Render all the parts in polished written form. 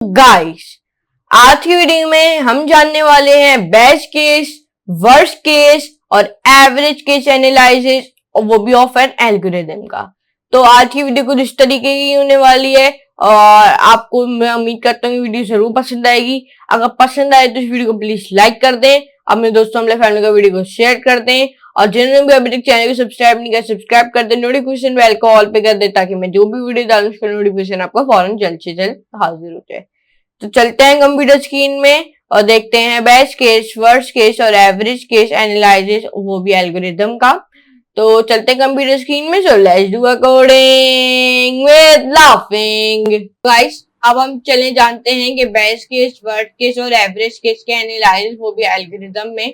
Guys, आज की video में हम जानने वाले हैं बेस्ट केस, वर्स्ट केस और एवरेज केस एनालिसिस, और वो भी ऑफ एन एल्गोरिथम का। तो आज की वीडियो कुछ इस तरीके की होने वाली है और आपको मैं उम्मीद करता हूँ वीडियो जरूर पसंद आएगी। अगर पसंद आए तो इस वीडियो को प्लीज लाइक कर दें, अपने दोस्तों अपने फैमिली को वीडियो को शेयर कर दें और जिन्होंने भी अभी तक चैनल को सब्सक्राइब नहीं किया सब्सक्राइब कर दें, नोटिफिकेशन बेल को ऑल पे कर दे ताकि मैं जो भी वीडियो डालूं उसका नोटिफिकेशन आपको फौरन जल्द से जल्द हाजिर हो जाए। तो चलते हैं कंप्यूटर स्क्रीन में और देखते हैं बेस्ट केस, वर्स्ट केस और एवरेज केस एनालिसिस, वो भी एल्गोरिथम का। तो चलते हैं कंप्यूटर स्क्रीन में। So let's do coding with laughing. Guys, अब हम चले जानते हैं कि बेस्ट केस, वर्स्ट केस और एवरेज केस के एनालिसिस, वो भी एल्गोरिथम में।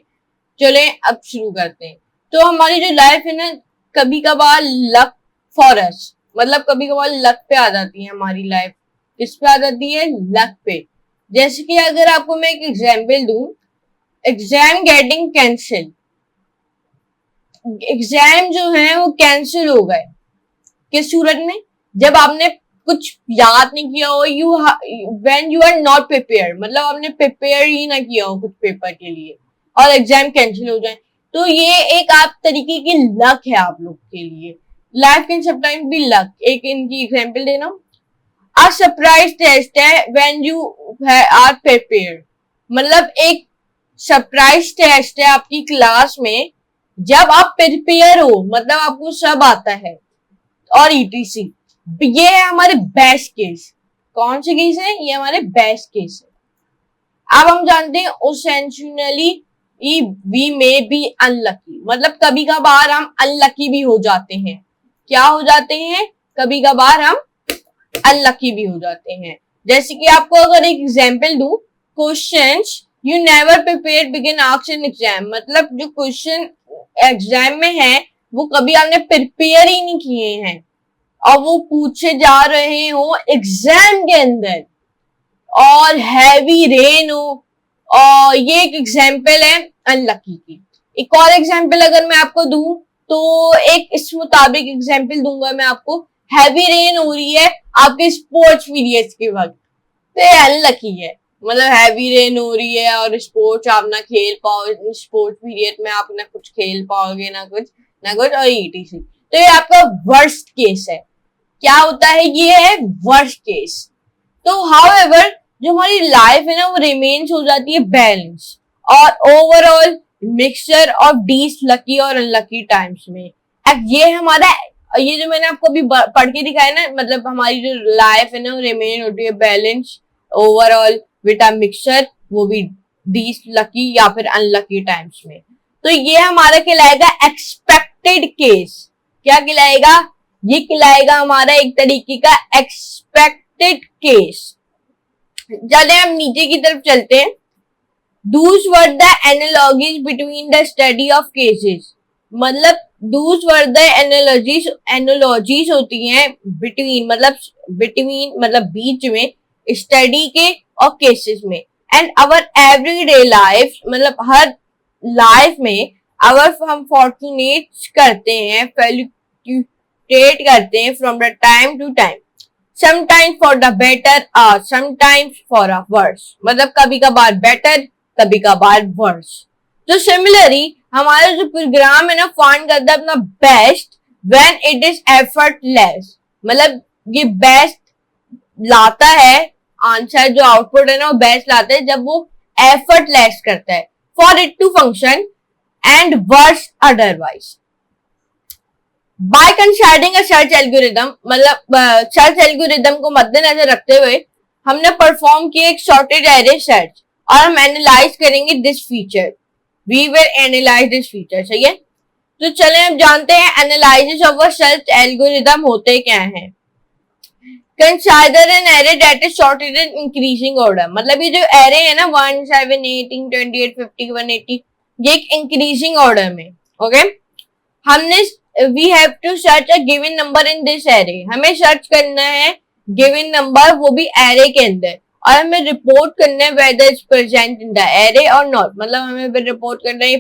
चले अब शुरू करते हैं। तो हमारी जो लाइफ है ना, कभी कभार लक फॉर अस, मतलब कभी कभार लक पे आ जाती है हमारी लाइफ। किस पे आ जाती है? लक पे। जैसे कि अगर आपको मैं एक एग्जाम्पल दूं, एग्जाम गेटिंग कैंसिल, एग्जाम जो है वो कैंसिल हो गए। किस सूरत में? जब आपने कुछ याद नहीं किया हो, when you are not prepare, मतलब आपने प्रिपेयर ही ना किया हो कुछ पेपर के लिए और एग्जाम कैंसिल हो जाए। तो ये एक आप तरीके की लक है आप लोग के लिए। Life can sometime be luck. एक इनकी एग्जाम्पल देना, A surprise test है when you are prepared, मतलब एक सरप्राइज टेस्ट है आपकी क्लास में जब आप प्रिपेयर हो, मतलब आपको सब आता है और ETC। ये है हमारे बेस्ट केस। कौन से केस है ये? हमारे बेस्ट केस है। अब हम जानते हैं occasionally we may be unlucky, मतलब कभी कभार हम अनलकी भी हो जाते हैं। क्या हो जाते हैं? कभी कभार हम अनलकी भी हो जाते हैं। जैसे कि आपको अगर एक एग्जांपल दूं, questions you never prepared begin asked in exam, मतलब जो क्वेश्चन एग्जाम में है वो कभी आपने प्रिपेयर ही नहीं किए हैं और वो पूछे जा रहे हो एग्जाम के अंदर और हैवी रेन हो, और ये एक एग्जांपल है अनलकी की। एक और एग्जांपल अगर मैं आपको दूं तो एक इस मुताबिक एग्जांपल दूंगा मैं आपको। हैवी रेन हो रही है आपके स्पोर्ट्स पीरियड्स के वक्त, तो ये अनलकी है। मतलब हैवी रेन हो रही है और स्पोर्ट्स आप ना खेल पाओ, स्पोर्ट्स पीरियड में आप ना कुछ खेल पाओगे ना कुछ और ETC। तो ये आपका वर्स्ट केस है। क्या होता है? ये है वर्स्ट केस। तो हाउएवर जो हमारी लाइफ है ना वो रिमेन्स हो जाती है बैलेंस और ओवरऑल मिक्सचर ऑफ डीस लकी और अनलकी टाइम्स में। ये हमारा, ये जो मैंने आपको अभी पढ़ के दिखाया ना, मतलब हमारी जो लाइफ है ना वो रिमेन होती है balance overall with a mixture, वो भी डीस लकी या फिर अनलकी टाइम्स में। तो ये हमारा कहलाएगा एक्सपेक्टेड केस। क्या कहलाएगा? ये कहलाएगा हमारा एक तरीके का एक्सपेक्टेड केस। चले हम नीचे की तरफ चलते हैं। Those were the analogies between the study of cases, मतलब those were the analogies होती हैं between, मतलब बीच में स्टडी के और केसेस में, एंड अवर एवरीडे लाइफ, मतलब हर लाइफ में अवर हम फॉर्चुनेट करते हैं, फेलिक्यूटेट करते हैं from the time to time, sometimes for the better और समटाइम्स फॉर अ वर्स, मतलब कभी कभार बेटर कभी कभार वर्स। तो सिमिलरली हमारा जो प्रोग्राम है ना फाइंड करता है अपना best when it is effortless, मतलब ये बेस्ट लाता है, आंसर जो आउटपुट है ना वो बेस्ट लाता है जब वो एफर्टलेस करता है for it to function and worse otherwise. By considering a search algorithm, मतलब सर्च एल्गोरिथम को मद्देनजर रखते हुए हमने परफॉर्म किया एक सॉर्टेड एरे सर्च और हम एनालाइज करेंगे this feature. We will analyse this feature. सही है? तो चलें अब जानते हैं analysis of a search algorithm होते क्या हैं। Consider an array that is sorted in increasing order, मतलब ये जो एरे है ना 1 7 18 28 50 180, ये एक इंक्रीजिंग ऑर्डर में। ओके, हमने we have to search a given number in this array, हमें सर्च करना है गिवन नंबर, वो भी एरे के अंदर, और हमें रिपोर्ट करना है whether is present in the array और नॉट, मतलब हमें रिपोर्ट करना है ये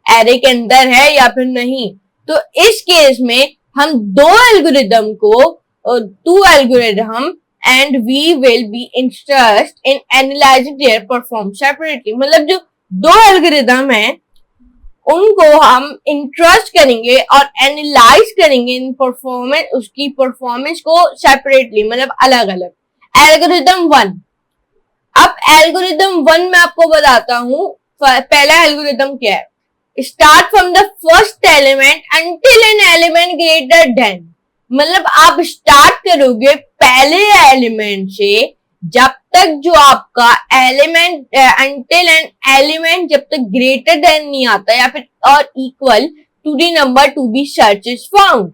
एरे के अंदर है या फिर नहीं। तो इस केस में हम two algorithm and we will be interested in analyzing their performance separately. मतलब जो दो एल्गोरिदम है उनको हम इंटरेस्ट करेंगे और एनालाइज करेंगे इन परफॉर्मेंस, उसकी परफॉर्मेंस को सेपरेटली, मतलब अलग अलग. एल्गोरिदम 1. अब एल्गोरिदम 1 में आपको बताता हूं पहला एल्गोरिदम क्या है. Start from the first element until an element greater than. मतलब आप स्टार्ट करोगे पहले एलिमेंट से जब तक जो आपका एलिमेंट अंटिल एन एलिमेंट जब तक ग्रेटर देन नहीं आता या फिर और equal to the number to be search is found.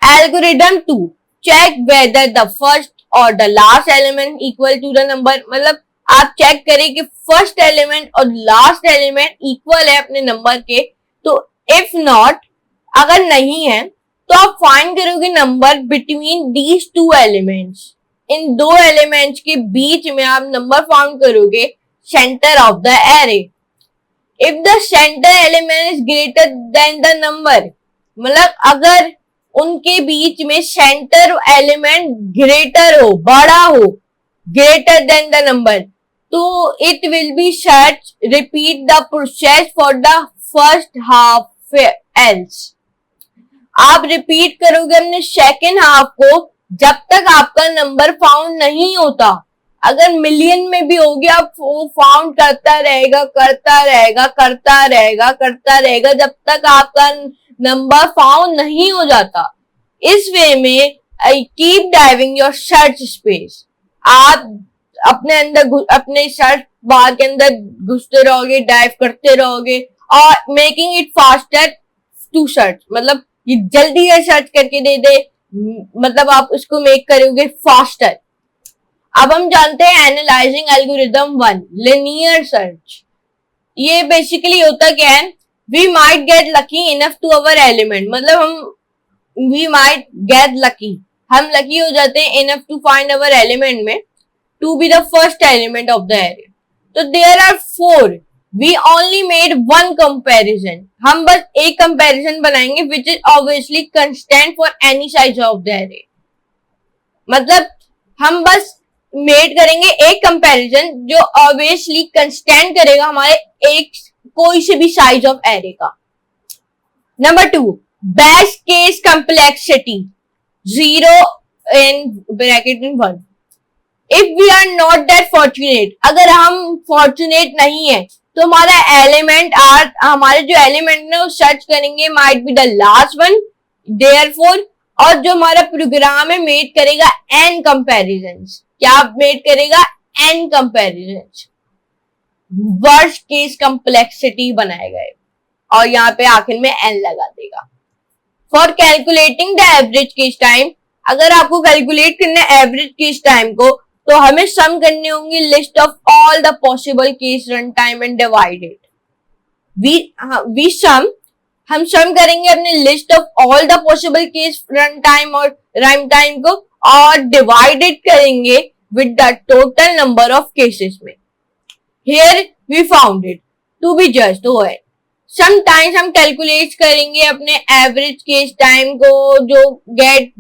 Algorithm 2. Check whether the first और the last element equal to the number. मतलब आप चेक करें कि फर्स्ट एलिमेंट और लास्ट एलिमेंट इक्वल है अपने नंबर के. तो इफ नॉट, अगर नहीं है तो आप फाइंड करोगे number between these two elements. इन दो एलिमेंट्स के बीच में आप नंबर फाउंड करोगे centre of the array. If the centre element is greater than the number, मतलब अगर उनके बीच में सेंटर एलिमेंट ग्रेटर हो, बड़ा हो, ग्रेटर देन द नंबर, तो it will be search repeat the process for the first half else. आप repeat करोगे अपने सेकेंड हाफ को जब तक आपका नंबर फाउंड नहीं होता. अगर मिलियन में भी हो गया, आप वो फाउंड करता रहेगा करता रहेगा करता रहेगा करता रहेगा जब तक आपका नंबर फाउंड नहीं हो जाता. इस वे में keep diving your search space. आप अपने अंदर अपने सर्च बार के अंदर घुसते रहोगे, डाइव करते रहोगे और making it faster to search. मतलब ये जल्दी है सर्च करके दे दे, मतलब आप उसको मेक करोगे फास्टर. अब हम जानते हैं एनालाइजिंग एल्गोरिदम 1, लिनियर सर्च. ये बेसिकली होता क्या है, we might get lucky enough to our element. मतलब हम वी माइट गेट लकी, हम लकी हो जाते हैं enough to find our element में to be the first element of the array. तो there are 4. We only made one comparison. हम बस एक कंपैरिजन बनाएंगे which is obviously constant for any size of the array. मतलब हम बस made करेंगे एक कंपैरिजन जो obviously constant करेगा हमारे एक कोई से भी साइज ऑफ एरे का. Number 2, best case complexity 0 in bracket in 1. If we are not that fortunate, अगर हम फॉर्चुनेट नहीं है तो हमारा एलिमेंट हमारे जो एलिमेंट है वो सर्च करेंगे might be the last one, therefore. और जो हमारा प्रोग्राम है मेड करेगा n कंपैरिजन्स. क्या मेड करेगा? n comparisons. Worst case complexity बनाएगा और यहाँ पे आखिर में n लगा देगा. For calculating the average case time, अगर आपको कैलकुलेट करना है एवरेज केस टाइम को तो हमें सम करने होंगे list of all the possible case run time and divide it. हम सम करेंगे अपने list of all the possible case run time और रन टाइम को और डिवाइडेड करेंगे with the total number of cases में. Here we found it to be just O N. Sometimes हम calculate करेंगे अपने एवरेज केस टाइम को जो गेट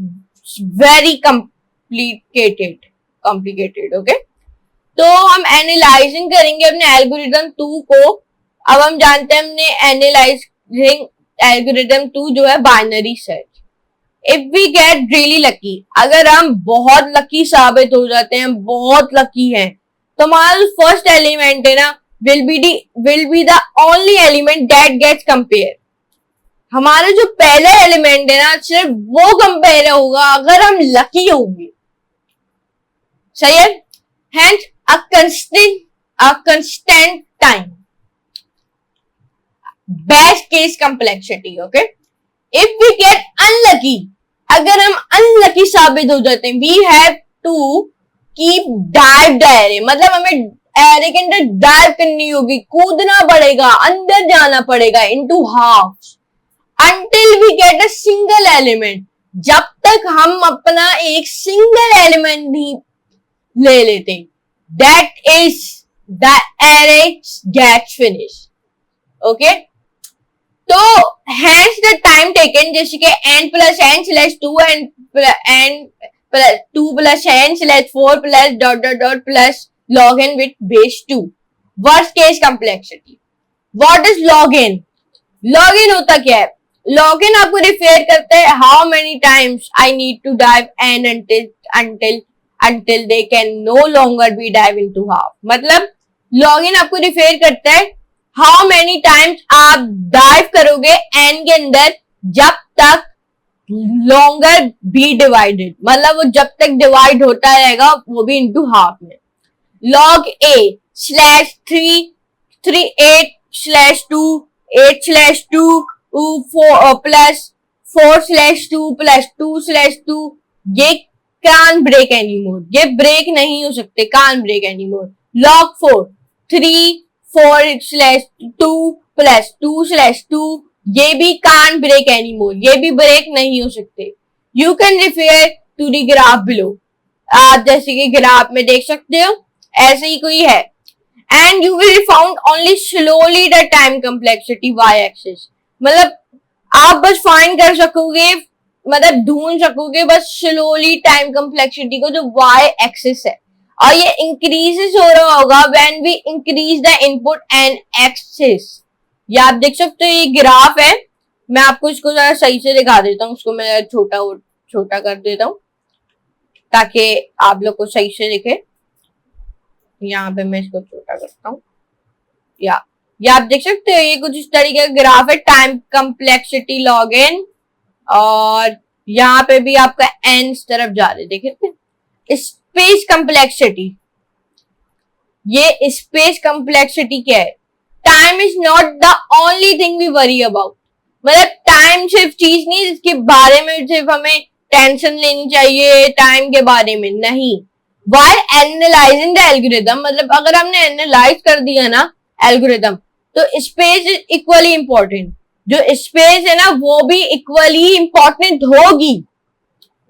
वेरी कॉम्प्लिकेटेड. ओके, तो हम एनालाइजिंग करेंगे अपने एल्गोरिदम 2 को. अब हम जानते हैं हमने एनालाइजिंग एल्गोरिदम 2 जो है binary search. If we get really lucky, अगर हम बहुत लकी साबित हो जाते हैं, बहुत लकी हैं, तो हमारा जो फर्स्ट एलिमेंट है ना will be the only element that gets compare. हमारा जो पहला एलिमेंट है ना सिर्फ वो कंपेयर होगा अगर हम लकी होंगे. सही है? Hence a constant time. Best case complexity. Okay. If we get unlucky, अगर हम unlucky साबित हो जाते हैं, we have to keep dive the array. मतलब हमें एरे के अंदर डाइव करनी होगी, कूदना पड़ेगा, अंदर जाना पड़ेगा into halves until we get a single element. जब तक हम अपना एक सिंगल एलिमेंट नहीं ले लेते, that is the array gets finished. Okay, तो hence the time taken जैसे कि n plus n slash 2 and plus 2 plus n slash 4 plus dot dot dot plus log n with base 2. Worst case complexity. What is log n? Log n होता क्या है? Log n आपको repair करता है how many times I need to dive n until they can no longer be dive into half. मतलब log n आपको repair करता है how many times आप dive करोगे n के अंदर जब तक longer be divided, मतलब वो जब तक डिवाइड होता रहेगा वो भी into half में. log a slash 3 8 slash 2 8 slash 2 4 plus 4 slash 2 plus 2 slash 2 ये can't break anymore, ये break नहीं हो सकते, can't break anymore. log 4 3 4 slash 2 plus 2 slash 2 ये भी can't break anymore, ये भी break नहीं हो सकते. You can refer to the graph below. आप जैसे कि ग्राफ में देख सकते हो ऐसे ही कोई है. And you will found only slowly the time complexity y-axis. मतलब आप बस फाइंड कर सकोगे, मतलब ढूंढ सकोगे बस स्लोली टाइम कम्प्लेक्सिटी को जो y एक्सिस है, और ये इंक्रीजेस हो रहा होगा when we increase the input and axis. ये आप देख सकते हो ये ग्राफ है. मैं आपको इसको जरा सही से दिखा देता हूँ, उसको मैं छोटा कर देता हूँ ताकि आप लोग को सही से दिखे. यहाँ पे मैं इसको छोटा करता हूँ. ये आप देख सकते हो ये कुछ इस तरीके का ग्राफ है. टाइम कम्प्लेक्सिटी लॉग एन, और यहाँ पे भी आपका एन इस तरफ जा रहे, देखिए. स्पेस कम्प्लेक्सिटी, ये स्पेस कम्प्लेक्सिटी क्या है? Time is not the only thing we worry about. मतलब टाइम सिर्फ चीज नहीं जिसके बारे में सिर्फ हमें टेंशन लेनी चाहिए टाइम के बारे में, नहीं. While analyzing the algorithm, मतलब अगर हमने एनालाइज कर दिया ना एल्गोरिथम, तो स्पेस इज इक्वली इंपॉर्टेंट. जो स्पेस है ना वो भी इक्वली इंपॉर्टेंट होगी.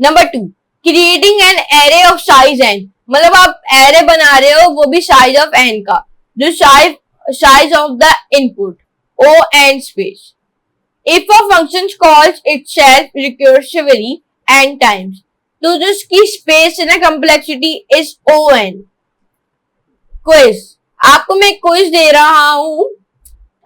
Number 2, creating an array of size n. मतलब आप एरे बना रहे हो वो भी साइज ऑफ n का, जो size of the input o n space. If a function calls itself recursively n times, तो जो इसकी स्पेस है ना कम्प्लेक्सिटी इज on. क्विज, आपको मैं क्विज दे रहा हूं,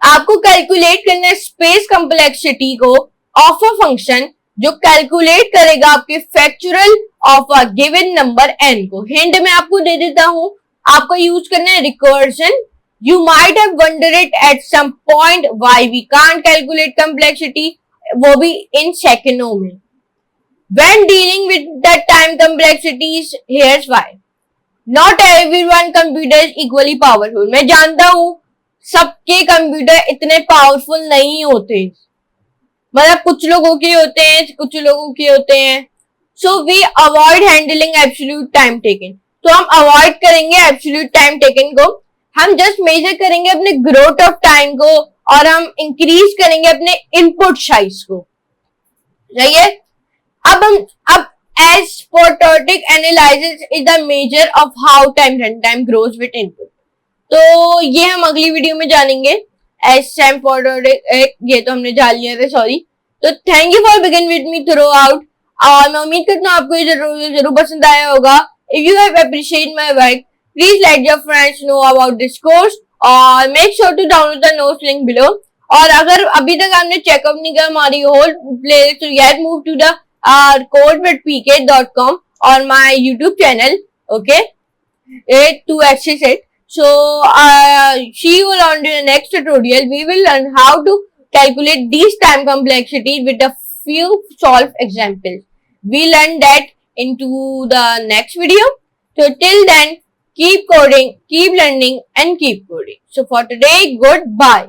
आपको कैलकुलेट करना है स्पेस कम्प्लेक्सिटी को ऑफ अ फंक्शन जो कैलकुलेट करेगा आपके factorial of a given number n को. हिंट मैं आपको दे देता हूं, आपको यूज करना है recursion. You might have wonder it at some point why we can't calculate complexity, वो भी इन सेकेंडों में. When dealing with the time complexities, here's why. Not everyone computer is equally powerful. मैं जानता हूँ सबके कंप्यूटर इतने पावरफुल नहीं होते, मतलब कुछ लोगों के होते हैं, कुछ लोगों के होते हैं. So we avoid handling absolute time taken. तो हम अवॉइड करेंगे absolute time taken को. हम जस्ट मेजर करेंगे अपने ग्रोथ ऑफ टाइम को, और हम इंक्रीज करेंगे अपने इनपुट साइज को. सही है. अब asymptotic analysis is the measure of how time grows with input. तो ये हम अगली वीडियो में जानेंगे. asymptotic ये तो हमने जान लिया था, सॉरी. तो thank you for begin with me through out, और मैं उम्मीद करता हूँ आपको ये जरूर पसंद आया होगा. If you have appreciate my work, please let your friends know about this course, और make sure to download the notes link below. और अगर अभी तक आपने चेकअप नहीं किया हमारी होल प्लेलिस्ट, तो yet move to the codewithpk.com or my YouTube channel, okay, to access it. So see you on the next tutorial. We will learn how to calculate these time complexities with a few solved examples. We learn that into the next video. So till then, keep coding, keep learning, and keep coding. So for today, goodbye.